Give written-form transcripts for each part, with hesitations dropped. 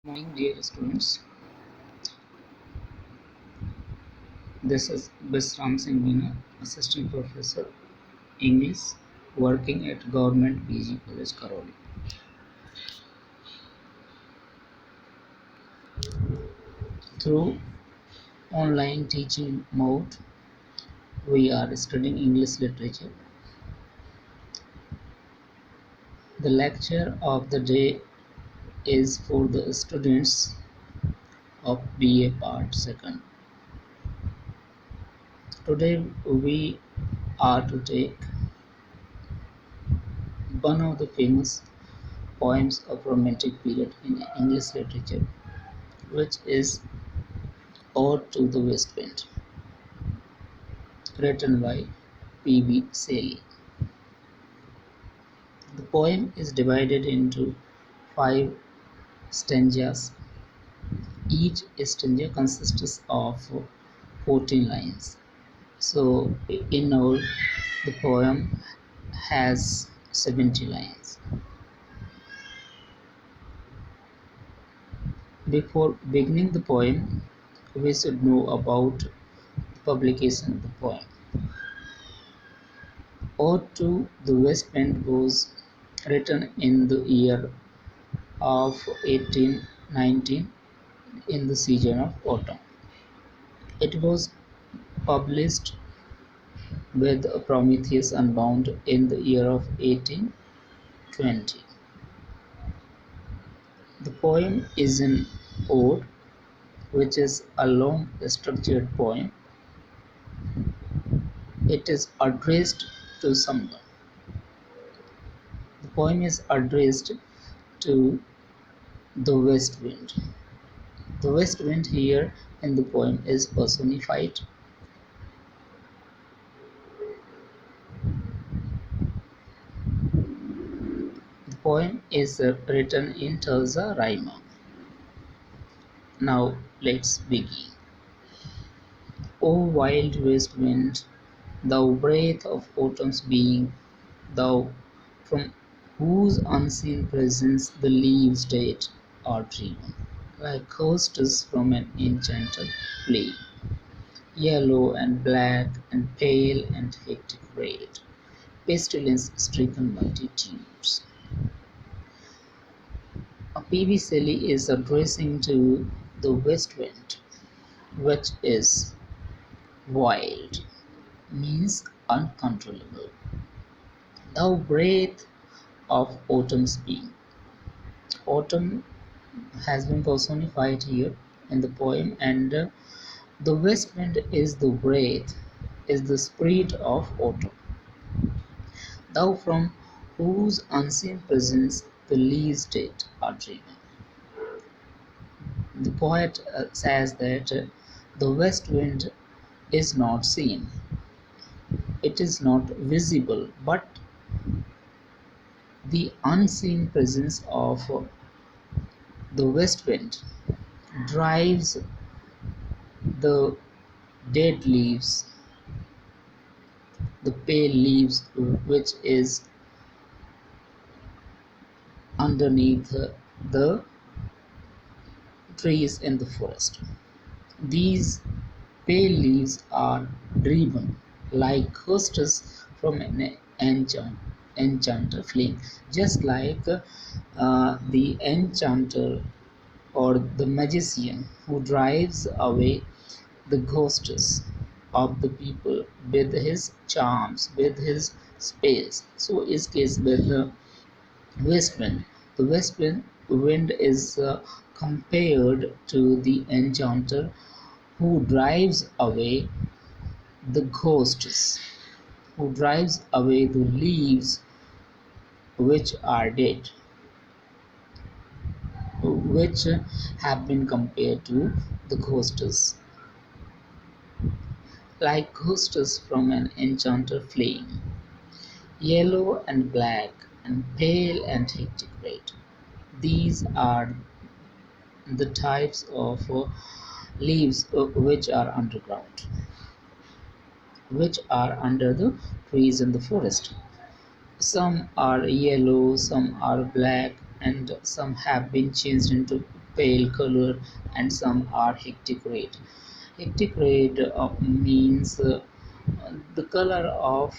Morning, dear students. This is Vishram Singh, Meena, Assistant Professor English, working at Government PG College, Karoli. Through online teaching mode, we are studying English literature. The lecture of the day is for the students of BA Part 2nd. Today we are to take one of the famous poems of Romantic period in English literature, which is Ode to the West Wind, written by P.B. Shelley. The poem is divided into 5 stanzas. Each stanza consists of 14 lines. So, in all, the poem has 70 lines. Before beginning the poem, we should know about the publication of the poem. Ode to the West Wind was written in the year of 1819 in the season of autumn. It was published with Prometheus Unbound in the year of 1820. The poem is an ode, which is a long structured poem. It is addressed to someone. The poem is addressed to the west wind. The west wind here in the poem is personified. The poem is written in terza rima. Now let's begin. O wild west wind, thou breath of autumn's being, thou from whose unseen presence the leaves dead are driven, like hostess from an enchanted play, yellow and black and pale and hectic red, pestilence-stricken multitudes. A P.B. Shelley is addressing to the west wind, which is wild, means uncontrollable. Thou breath of autumn's being. Autumn has been personified here in the poem, and the west wind is the breath, is the spirit of autumn. Thou from whose unseen presence the leaves dead are driven. The poet says that the west wind is not seen, it is not visible, but the unseen presence of the west wind drives the dead leaves, the pale leaves which is underneath the trees in the forest. These pale leaves are driven like hostess from an enchanter flame, just like the enchanter or the magician who drives away the ghosts of the people with his charms, with his spells. So is case with the west wind. The wind is compared to the enchanter who drives away the ghosts, who drives away the leaves which are dead, which have been compared to the ghosts, like ghosts from an enchanter flame, yellow and black and pale and hectic red. These are the types of leaves which are underground, which are under the trees in the forest. Some are yellow, some are black, and some have been changed into pale color, and some are hectic red. Hectic red means the color of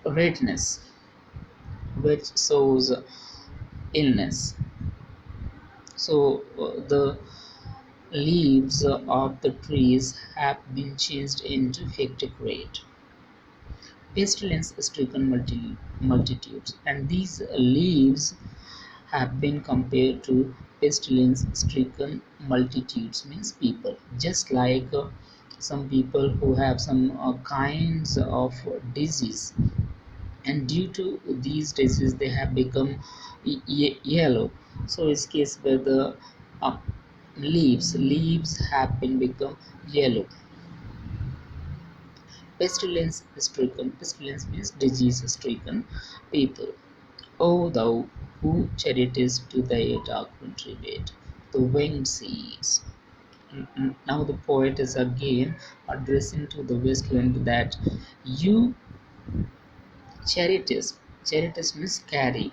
redness, which shows illness. So the leaves of the trees have been changed into hectic red, pestilence-stricken multitudes, and these leaves have been compared to pestilence-stricken multitudes, means people. Just like some people who have some kinds of disease, and due to these diseases they have become yellow. So in case where the uh, leaves have been become yellow. Pestilence means disease stricken people. O thou who charitest to thy dark wintry bed, the winged seeds. Now the poet is again addressing to the west wind that you charitest means carry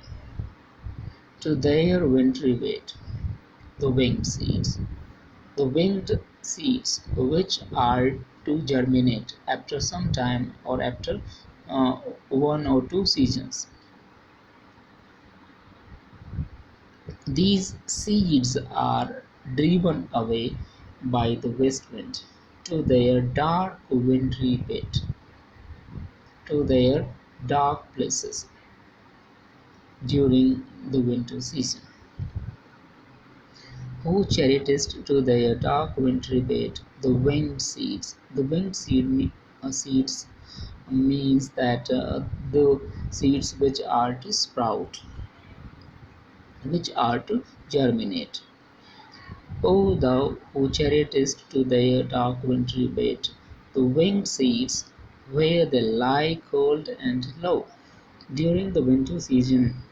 to their wintry bed, the winged seeds. The winged seeds, which are to germinate after some time or after uh, 1 or 2 seasons. These seeds are driven away by the west wind to their dark wintry bed, to their dark places during the winter season. Who charitest to their dark wintry bed the winged seeds. The seeds means that the seeds which are to sprout, which are to germinate. O thou who charitest to their dark wintry bed the winged seeds, where they lie cold and low. During the winter season,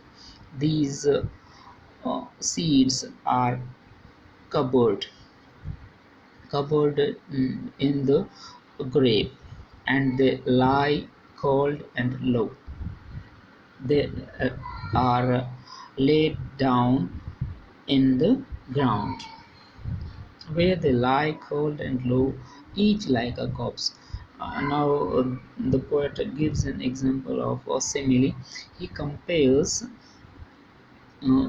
these seeds are covered, in the grave, and they lie cold and low. They are laid down in the ground, where they lie cold and low, each like a corpse. Now, the poet gives an example of a simile. He compares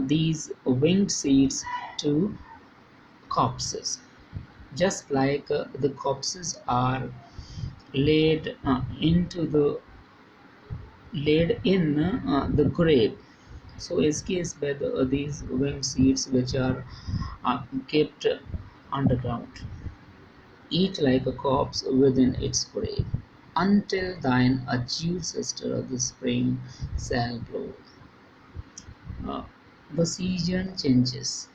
these winged seeds to corpses, just like the corpses are laid in the grave. So is case by these winged seeds which are kept underground, each like a corpse within its grave, until thine azure sister of the spring shall blow. Uh, the season changes.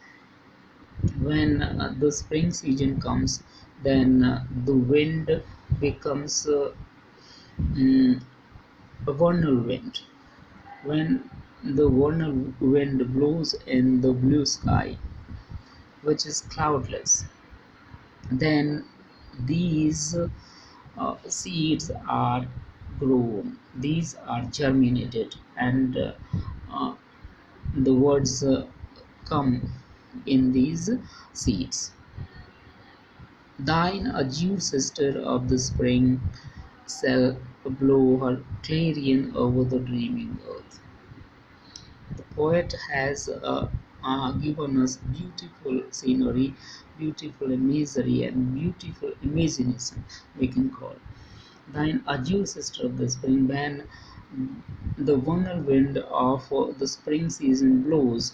When the spring season comes, then the wind becomes mm, a vernal wind. When the vernal wind blows in the blue sky, which is cloudless, then these seeds are grown, these are germinated, and uh, the words come in these seeds. Thine azure sister of the spring shall blow her clarion over the dreaming earth. The poet has given us beautiful scenery, beautiful imagery, and beautiful imagination, we can call. Thine azure sister of the spring, when the vernal wind of the spring season blows,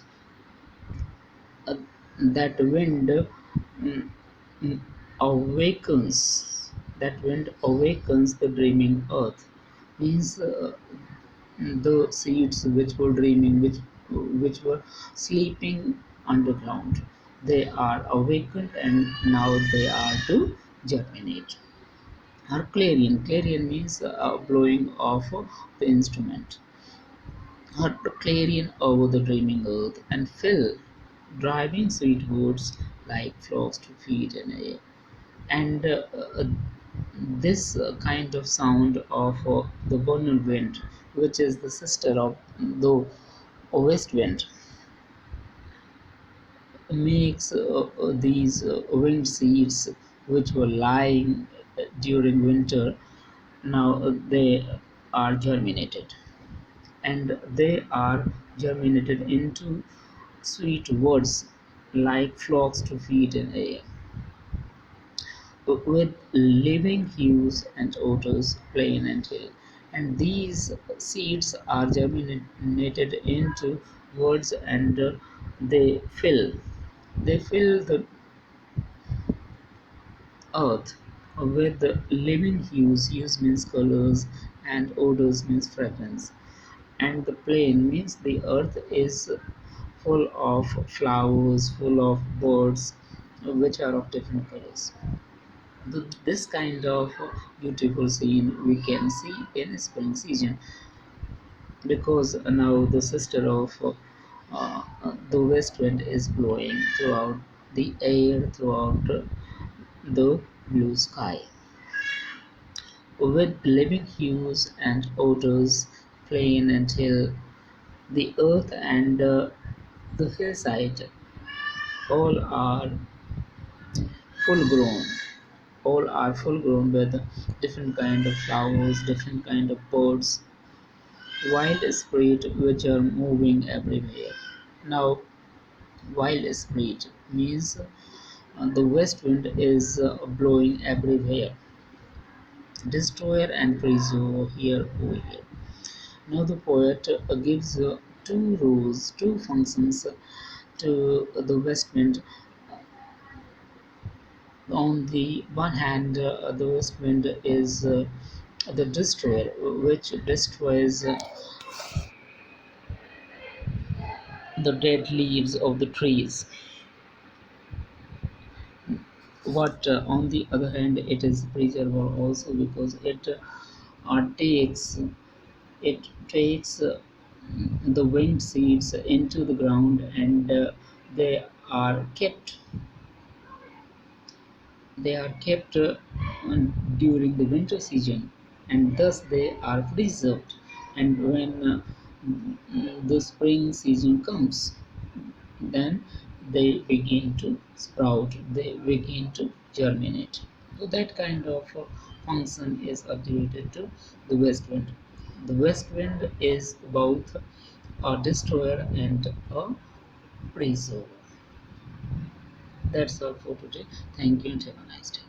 uh, that wind mm, awakens, the dreaming earth. Means the seeds which were dreaming, which were sleeping underground, they are awakened and now they are to germinate. Her clarion means blowing of the instrument. Her clarion over the dreaming earth, and fill, driving sweet words like flocks to feed in air. And this kind of sound of the vernal wind, which is the sister of the west wind, makes these wind seeds which were lying during winter. Now they are germinated, and they are germinated into sweet words like flocks to feed in air, with living hues and odors plain and hill. And these seeds are germinated into words, and they fill the earth with living hues. Hues means colors, and odors means fragrance. And the plain means the earth is full of flowers, full of birds, which are of different colors. This kind of beautiful scene we can see in spring season, because now the sister of the west wind is blowing throughout the air, throughout the blue sky, with living hues and odors, plain and hill, the earth and the hillside, all are full grown. All are full grown with different kind of flowers, different kind of birds, wild spirit which are moving everywhere. Now, wild spirit means the west wind is blowing everywhere, destroyer and preserver here over here. Now the poet gives two rules, two functions to the west wind. On the one hand, the west wind is the destroyer, which destroys the dead leaves of the trees. But on the other hand, it is preserver also, because takes it takes the wind seeds into the ground, and they are kept they are kept during the winter season, and thus they are preserved. And when the spring season comes, then they begin to sprout, they begin to germinate. So that kind of function is attributed to the west wind. The west wind is both a destroyer and a preserver. That's all for today. Thank you and have a nice day.